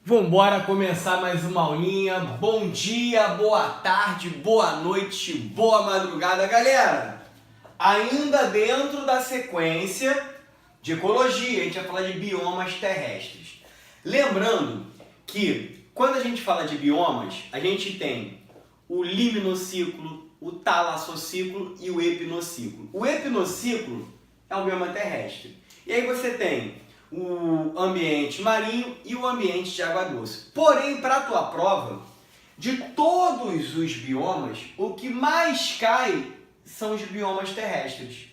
Vambora começar mais uma aulinha. Bom dia, boa tarde, boa noite, boa madrugada, galera! Ainda dentro da sequência de ecologia, a gente vai falar de biomas terrestres. Lembrando que quando a gente fala de biomas, a gente tem o liminociclo, o talassociclo e o epinociclo. O epinociclo é um bioma terrestre. E aí você tem o ambiente marinho e o ambiente de água doce. Porém, para a tua prova, de todos os biomas, o que mais cai são os biomas terrestres.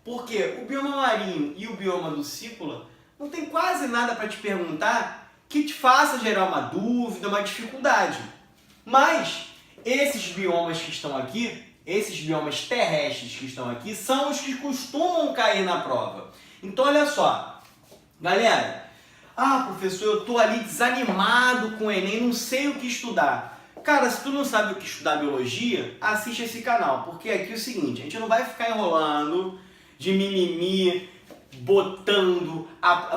Porque o bioma marinho e o bioma lucícola não tem quase nada para te perguntar que te faça gerar uma dúvida, uma dificuldade. Mas esses biomas que estão aqui, esses biomas terrestres que estão aqui, são os que costumam cair na prova. Então, olha só. Galera, professor, eu tô ali desanimado com o Enem, não sei o que estudar. Cara, se tu não sabe o que estudar biologia, assiste esse canal, porque aqui é o seguinte, a gente não vai ficar enrolando de mimimi, botando,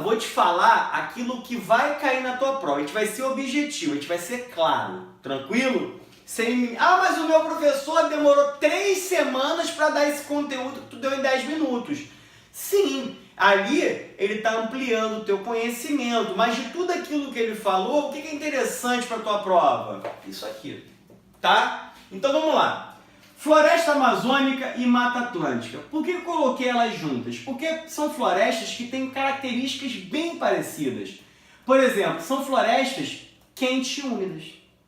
vou te falar aquilo que vai cair na tua prova, a gente vai ser objetivo, a gente vai ser claro, tranquilo? Sem mimimi. Mas o meu professor demorou 3 semanas para dar esse conteúdo que tu deu em 10 minutos. Sim, ali ele está ampliando o teu conhecimento, mas de tudo aquilo que ele falou, o que é interessante para a tua prova? Isso aqui, tá? Então vamos lá. Floresta Amazônica e Mata Atlântica. Por que eu coloquei elas juntas? Porque são florestas que têm características bem parecidas. Por exemplo, são florestas quentes e úmidas,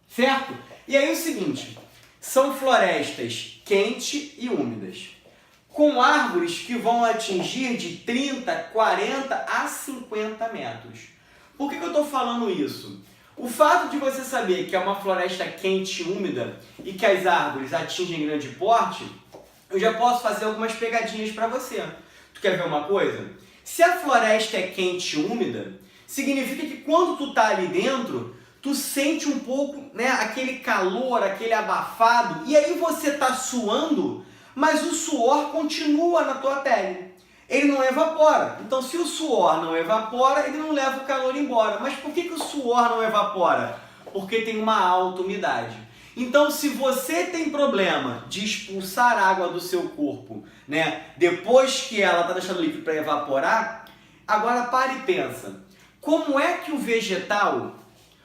certo? E aí é o seguinte, são florestas quentes e úmidas, com árvores que vão atingir de 30, 40 a 50 metros. Por que eu estou falando isso? O fato de você saber que é uma floresta quente e úmida e que as árvores atingem grande porte, eu já posso fazer algumas pegadinhas para você. Tu quer ver uma coisa? Se a floresta é quente e úmida, significa que quando tu tá ali dentro, tu sente um pouco, aquele calor, aquele abafado, e aí você tá suando, mas o suor continua na tua pele. Ele não evapora. Então, se o suor não evapora, ele não leva o calor embora. Mas por que o suor não evapora? Porque tem uma alta umidade. Então, se você tem problema de expulsar água do seu corpo, depois que ela está deixando livre para evaporar, agora para e pensa. Como é que o vegetal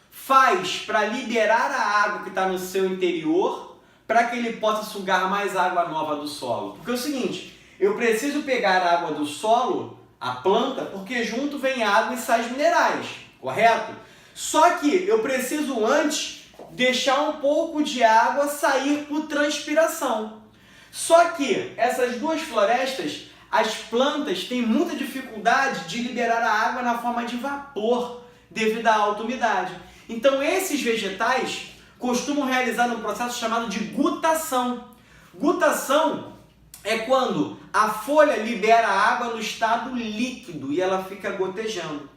faz para liberar a água que está no seu interior para que ele possa sugar mais água nova do solo? Porque é o seguinte, eu preciso pegar a água do solo, a planta, porque junto vem água e sais minerais, correto? Só que eu preciso antes deixar um pouco de água sair por transpiração. Só que essas duas florestas, as plantas têm muita dificuldade de liberar a água na forma de vapor devido à alta umidade. Então esses vegetais costumam realizar um processo chamado de gutação. Gutação é quando a folha libera a água no estado líquido e ela fica gotejando.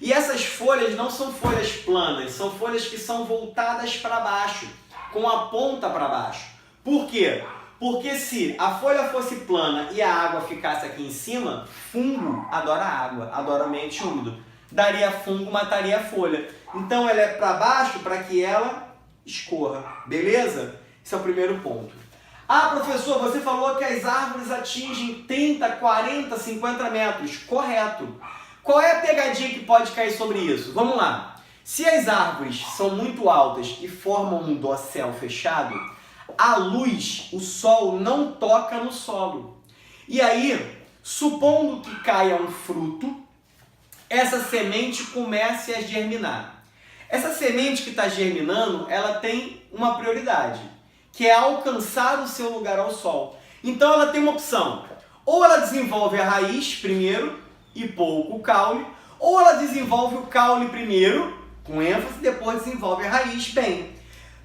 E essas folhas não são folhas planas, são folhas que são voltadas para baixo, com a ponta para baixo. Por quê? Porque se a folha fosse plana e a água ficasse aqui em cima, fungo adora água, adora ambiente úmido. Daria fungo, mataria a folha. Então ela é para baixo para que ela escorra, beleza? Esse é o primeiro ponto. Professor, você falou que as árvores atingem 30, 40, 50 metros. Correto. Qual é a pegadinha que pode cair sobre isso? Vamos lá. Se as árvores são muito altas e formam um dossel fechado, a luz, o sol, não toca no solo. E aí, supondo que caia um fruto, essa semente comece a germinar. Essa semente que está germinando, ela tem uma prioridade, que é alcançar o seu lugar ao sol. Então ela tem uma opção, ou ela desenvolve a raiz primeiro e pouco o caule, ou ela desenvolve o caule primeiro, com ênfase, e depois desenvolve a raiz bem.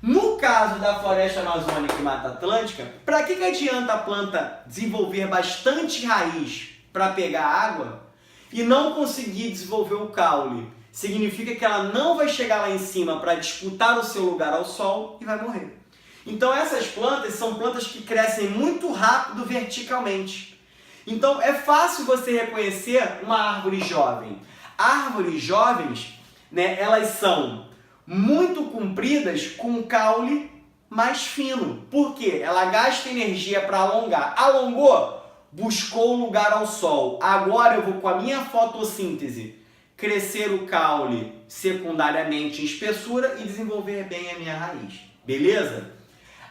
No caso da floresta amazônica e Mata Atlântica, para que adianta a planta desenvolver bastante raiz para pegar água e não conseguir desenvolver o caule? Significa que ela não vai chegar lá em cima para disputar o seu lugar ao sol e vai morrer. Então essas plantas são plantas que crescem muito rápido verticalmente. Então é fácil você reconhecer uma árvore jovem. Árvores jovens, elas são muito compridas com caule mais fino. Por quê? Ela gasta energia para alongar. Alongou, buscou lugar ao sol. Agora eu vou, com a minha fotossíntese, crescer o caule secundariamente em espessura e desenvolver bem a minha raiz. Beleza?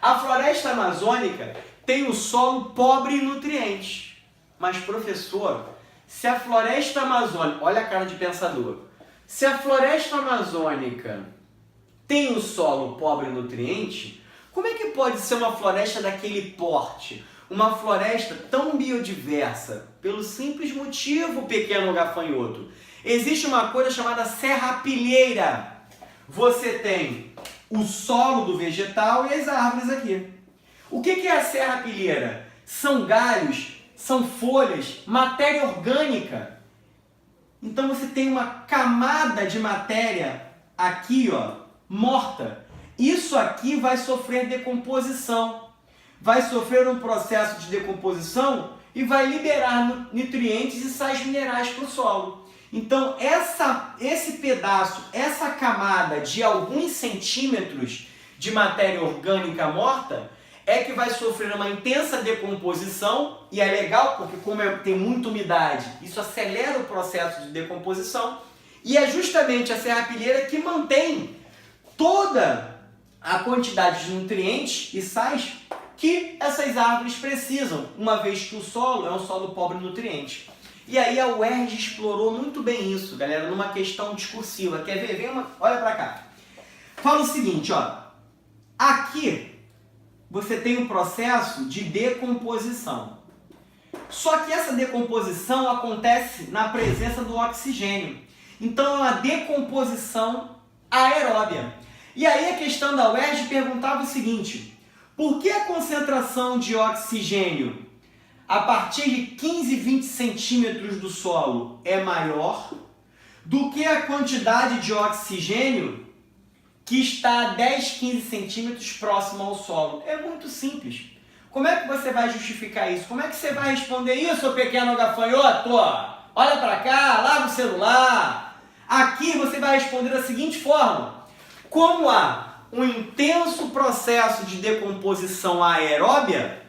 A floresta amazônica tem o solo pobre em nutrientes. Mas, professor, se a floresta amazônica... Olha a cara de pensador. Se a floresta amazônica tem o solo pobre em nutrientes, como é que pode ser uma floresta daquele porte? Uma floresta tão biodiversa? Pelo simples motivo, pequeno gafanhoto. Existe uma coisa chamada serrapilheira. Você tem o solo do vegetal e as árvores aqui. O que é a serrapilheira? São galhos, são folhas, matéria orgânica. Então você tem uma camada de matéria aqui, ó, morta. Isso aqui vai sofrer decomposição. Vai sofrer um processo de decomposição e vai liberar nutrientes e sais minerais para o solo. Então, esse pedaço, essa camada de alguns centímetros de matéria orgânica morta é que vai sofrer uma intensa decomposição, e é legal porque como tem muita umidade, isso acelera o processo de decomposição, e é justamente a serrapilheira que mantém toda a quantidade de nutrientes e sais que essas árvores precisam, uma vez que o solo é um solo pobre em nutrientes. E aí a UERJ explorou muito bem isso, galera, numa questão discursiva. Quer ver? Olha para cá. Fala o seguinte, ó. Aqui você tem um processo de decomposição. Só que essa decomposição acontece na presença do oxigênio. Então é uma decomposição aeróbia. E aí a questão da UERJ perguntava o seguinte: por que a concentração de oxigênio a partir de 15, 20 centímetros do solo é maior do que a quantidade de oxigênio que está a 10, 15 centímetros próximo ao solo? É muito simples. Como é que você vai justificar isso? Como é que você vai responder isso, pequeno gafanhoto? Olha para cá, larga o celular. Aqui você vai responder da seguinte forma: como há um intenso processo de decomposição aeróbia,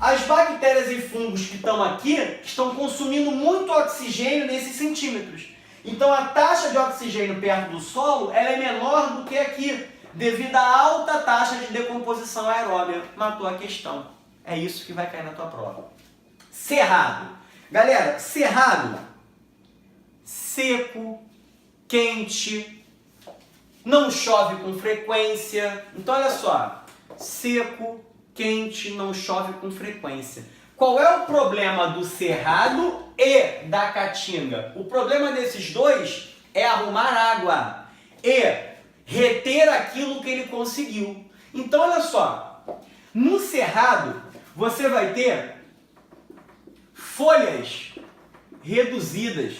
as bactérias e fungos que estão aqui estão consumindo muito oxigênio nesses centímetros. Então a taxa de oxigênio perto do solo ela é menor do que aqui, devido à alta taxa de decomposição aeróbia. Matou a questão. É isso que vai cair na tua prova. Cerrado. Galera, cerrado, seco, quente, não chove com frequência. Então olha só, seco, quente, não chove com frequência. Qual é o problema do cerrado e da caatinga? O problema desses dois é arrumar água e reter aquilo que ele conseguiu. Então olha só, no cerrado você vai ter folhas reduzidas,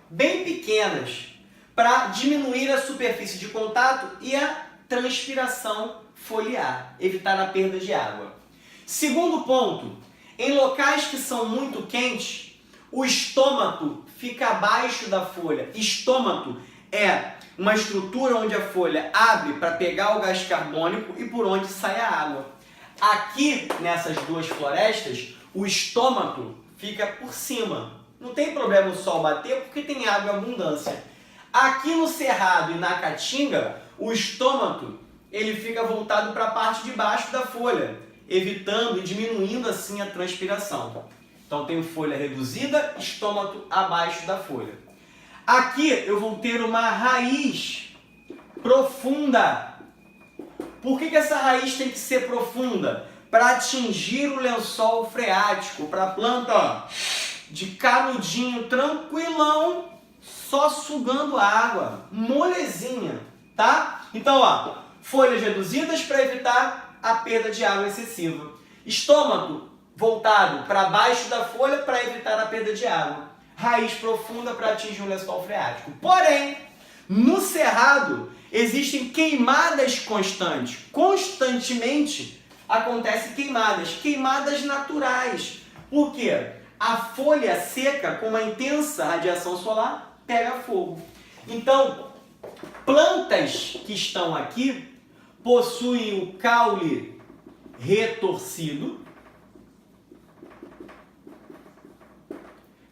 bem pequenas, para diminuir a superfície de contato e a transpiração foliar, evitar a perda de água. Segundo ponto, em locais que são muito quentes, o estômago fica abaixo da folha. Estômago é uma estrutura onde a folha abre para pegar o gás carbônico e por onde sai a água. Aqui, nessas duas florestas, o estômago fica por cima. Não tem problema o sol bater porque tem água em abundância. Aqui no cerrado e na caatinga, o estômago ele fica voltado para a parte de baixo da folha, evitando e diminuindo assim a transpiração. Então tenho folha reduzida, estômago abaixo da folha. Aqui eu vou ter uma raiz profunda. Por que essa raiz tem que ser profunda? Para atingir o lençol freático, para a planta, ó, de canudinho tranquilão, só sugando água, molezinha, tá? Então, ó, folhas reduzidas para evitar a perda de água excessiva. Estômago voltado para baixo da folha para evitar a perda de água. Raiz profunda para atingir o lençol freático. Porém, no cerrado existem queimadas constantes. Constantemente acontecem queimadas naturais. Por quê? A folha seca com uma intensa radiação solar pega fogo. Então, plantas que estão aqui possuem o caule retorcido,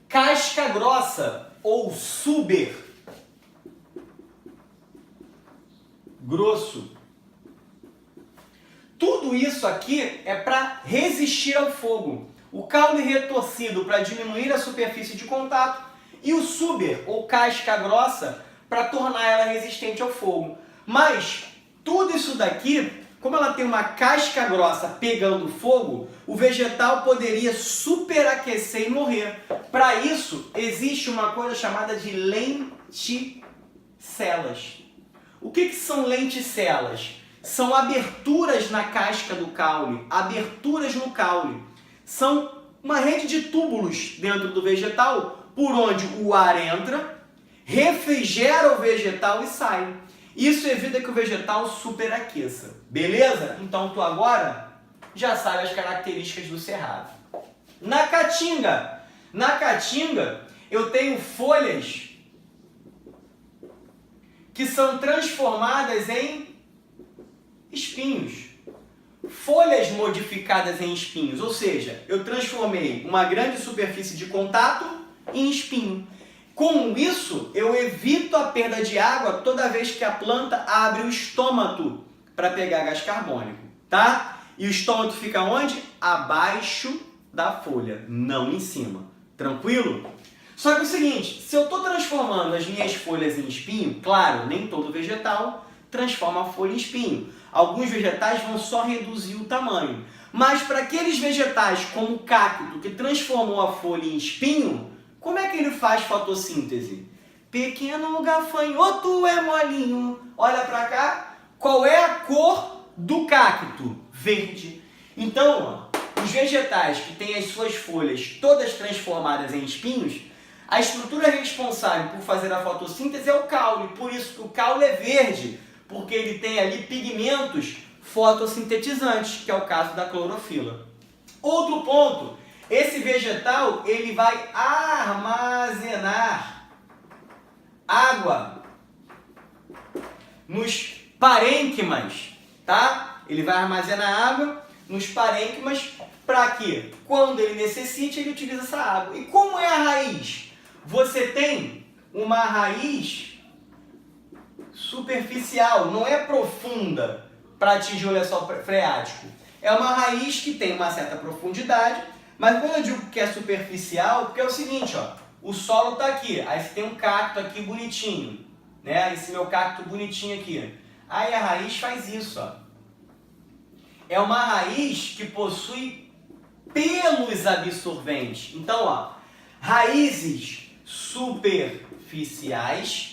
casca grossa ou suber grosso. Tudo isso aqui é para resistir ao fogo. O caule retorcido para diminuir a superfície de contato e o suber ou casca grossa para tornar ela resistente ao fogo. Mas tudo isso daqui, como ela tem uma casca grossa pegando fogo, o vegetal poderia superaquecer e morrer. Para isso, existe uma coisa chamada de lenticelas. O que são lenticelas? São aberturas na casca do caule, aberturas no caule. São uma rede de túbulos dentro do vegetal, por onde o ar entra, refrigera o vegetal e sai. Isso evita que o vegetal superaqueça. Beleza? Então tu agora já sabe as características do cerrado. Na caatinga eu tenho folhas que são transformadas em espinhos. Folhas modificadas em espinhos, ou seja, eu transformei uma grande superfície de contato em espinho. Com isso, eu evito a perda de água toda vez que a planta abre o estômago para pegar gás carbônico, tá? E o estômago fica onde? Abaixo da folha, não em cima. Tranquilo? Só que é o seguinte, se eu estou transformando as minhas folhas em espinho, claro, nem todo vegetal transforma a folha em espinho. Alguns vegetais vão só reduzir o tamanho. Mas para aqueles vegetais como o cacto, que transformou a folha em espinho, como é que ele faz fotossíntese? Pequeno gafanhoto é molinho. Olha para cá. Qual é a cor do cacto? Verde. Então, os vegetais que têm as suas folhas todas transformadas em espinhos, a estrutura responsável por fazer a fotossíntese é o caule. Por isso que o caule é verde, porque ele tem ali pigmentos fotossintetizantes, que é o caso da clorofila. Outro ponto, esse vegetal ele vai armazenar água nos parênquimas, tá? Ele vai armazenar água nos parênquimas para que, quando ele necessite, ele utilize essa água. E como é a raiz? Você tem uma raiz superficial, não é profunda para atingir o lençol freático. É uma raiz que tem uma certa profundidade, mas quando eu digo que é superficial, porque é o seguinte, ó, o solo está aqui, aí você tem um cacto aqui bonitinho, né? Esse meu cacto bonitinho aqui. Aí a raiz faz isso, ó. É uma raiz que possui pelos absorventes. Então, ó, raízes superficiais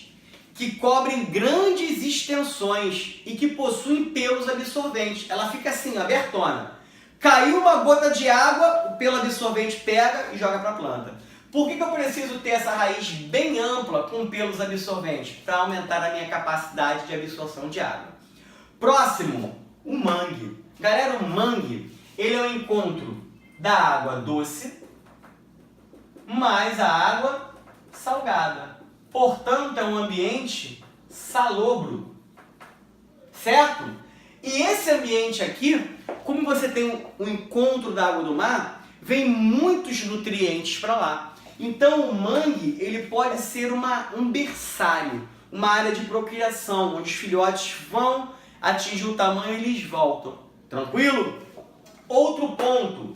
que cobrem grandes extensões e que possuem pelos absorventes. Ela fica assim, abertona. Caiu uma gota de água, o pelo absorvente pega e joga para a planta. Por que eu preciso ter essa raiz bem ampla com pelos absorventes? Para aumentar a minha capacidade de absorção de água. Próximo, o mangue. Galera, o mangue, ele é o encontro da água doce mais a água salgada. Portanto, é um ambiente salobro, certo? E esse ambiente aqui, como você tem o encontro da água do mar, vem muitos nutrientes para lá. Então, o mangue ele pode ser um berçário, uma área de procriação, onde os filhotes vão atingir o tamanho e eles voltam. Tranquilo? Outro ponto,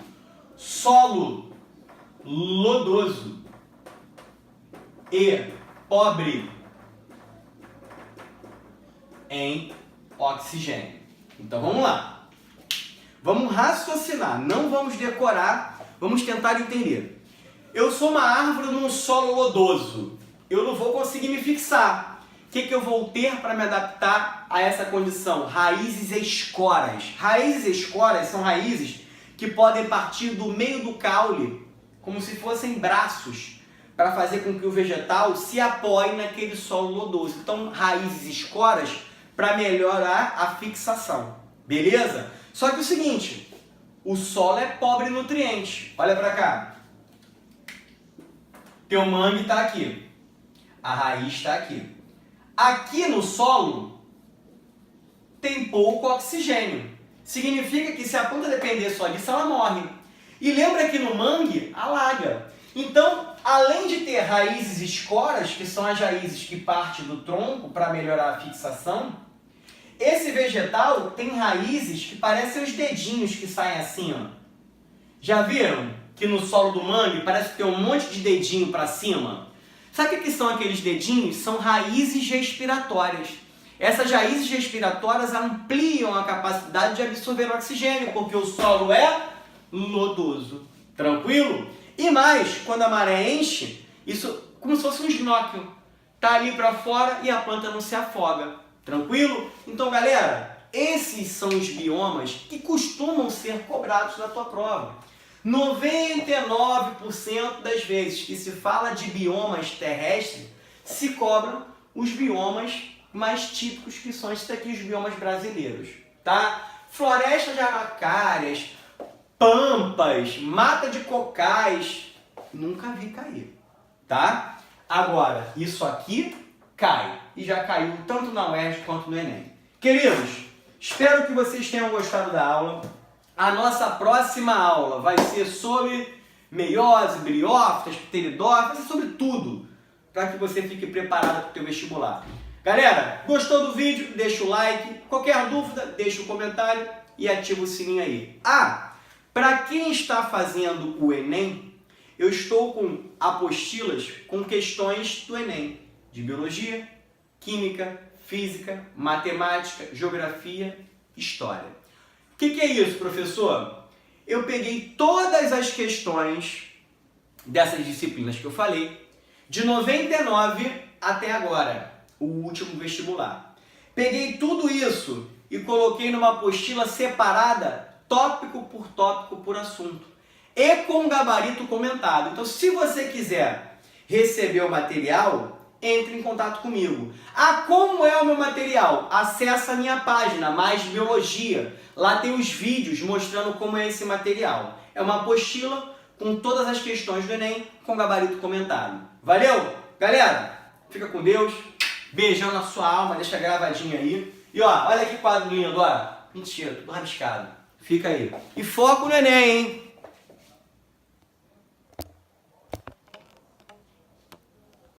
solo lodoso e pobre em oxigênio. Então vamos lá. Vamos raciocinar, não vamos decorar, vamos tentar entender. Eu sou uma árvore num solo lodoso. Eu não vou conseguir me fixar. O que eu vou ter para me adaptar a essa condição? Raízes escoras. Raízes escoras são raízes que podem partir do meio do caule, como se fossem braços, para fazer com que o vegetal se apoie naquele solo lodoso. Então, raízes escoras para melhorar a fixação. Beleza? Só que o seguinte, o solo é pobre em nutrientes. Olha para cá. Teu mangue está aqui. A raiz está aqui. Aqui no solo tem pouco oxigênio. Significa que se a planta depender só disso, ela morre. E lembra que no mangue, alaga. Então, além de ter raízes escoras, que são as raízes que partem do tronco para melhorar a fixação, esse vegetal tem raízes que parecem os dedinhos que saem assim, ó. Já viram que no solo do mangue parece que tem um monte de dedinho para cima? Sabe o que são aqueles dedinhos? São raízes respiratórias. Essas raízes respiratórias ampliam a capacidade de absorver o oxigênio, porque o solo é lodoso. Tranquilo? E mais, quando a maré enche, isso como se fosse um snorkel. Tá ali para fora e a planta não se afoga. Tranquilo? Então, galera, esses são os biomas que costumam ser cobrados na tua prova. 99% das vezes que se fala de biomas terrestres, se cobram os biomas mais típicos, que são esses aqui, os biomas brasileiros, tá? Florestas de araucárias, pampas, mata de cocais, nunca vi cair, tá? Agora, isso aqui cai, e já caiu tanto na UERJ quanto no Enem. Queridos, espero que vocês tenham gostado da aula. A nossa próxima aula vai ser sobre meiose, briófitas, pteridófitas, vai ser sobre tudo, para que você fique preparado para o teu vestibular. Galera, gostou do vídeo? Deixa o like. Qualquer dúvida, deixa o comentário e ativa o sininho aí. Para quem está fazendo o Enem, eu estou com apostilas com questões do Enem, de biologia, química, física, matemática, geografia, história. O que é isso, professor? Eu peguei todas as questões dessas disciplinas que eu falei, de 99 até agora, o último vestibular. Peguei tudo isso e coloquei numa apostila separada, tópico por assunto, e com gabarito comentado. Então, se você quiser receber o material, entre em contato comigo. Como é o meu material? Acesse a minha página, Mais Biologia. Lá tem os vídeos mostrando como é esse material. É uma apostila com todas as questões do Enem, com gabarito comentado. Valeu? Galera, fica com Deus. Beijão na sua alma, deixa gravadinho aí. E ó, olha que quadro lindo, ó. Mentira, tudo rabiscado. Fica aí. E foco no Enem, hein?